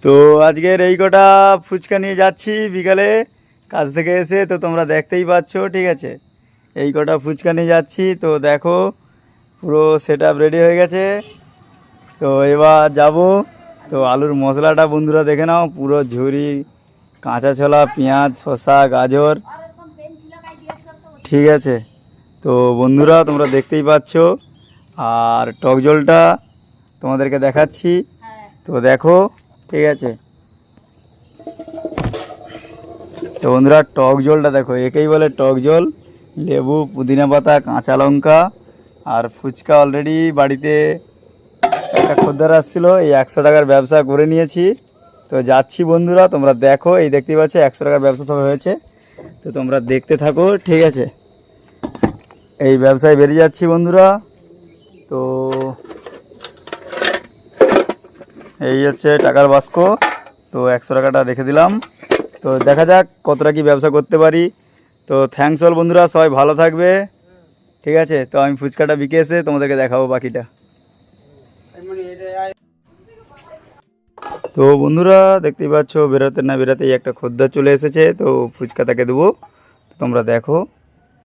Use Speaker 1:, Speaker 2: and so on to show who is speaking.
Speaker 1: তো আজকের এই কটা ফুচকা নিয়ে যাচ্ছি বিকালে কাজ থেকে এসে। তো তোমরা দেখতেই পাচ্ছ, ঠিক আছে, এই কটা ফুচকা নিয়ে যাচ্ছি। তো দেখো পুরো সেট আপ রেডি হয়ে গেছে। তো এবার যাব। তো আলুর মশলাটা বন্ধুরা দেখে নাও, পুরো ঝুরি, কাঁচা ছোলা, পেঁয়াজ, শসা, গাজর, ঠিক আছে। তো বন্ধুরা তোমরা দেখতেই পাচ্ছ, আর টক জলটা তোমাদেরকে দেখাচ্ছি। তো দেখো, ঠিক আছে। তো বন্ধুরা টক জলটা দেখো, একেই বলে টক জল। লেবু, পুদিনা পাতা, কাঁচা লঙ্কা আর ফুচকা। অলরেডি বাড়িতে একটা খদ্দের আসছিলো, এই 100 টাকার ব্যবসা করে নিয়েছি। তো যাচ্ছি বন্ধুরা, তোমরা দেখো, এই দেখতেই পাচ্ছ 100 টাকার ব্যবসা সব হয়েছে। তো তোমরা দেখতে থাকো, ঠিক আছে। এই ব্যবসায় বেরিয়ে যাচ্ছি বন্ধুরা। তো এই হচ্ছে টাকার বাস্ক। তো 100 টাকাটা রেখে দিলাম। তো দেখা যাক কতটা কি ব্যবসা করতে পারি। তো থ্যাঙ্কস অল বন্ধুরা, সবাই ভালো থাকবে, ঠিক আছে। তো আমি ফুচকাটা বিকে এসে তোমাদেরকে দেখাবো বাকিটা। তো বন্ধুরা দেখতেই পাচ্ছ, বেরোতে না বেরোতেই একটা খদ্দের চলে এসেছে। তো ফুচকা তাকে দেবো, তোমরা দেখো।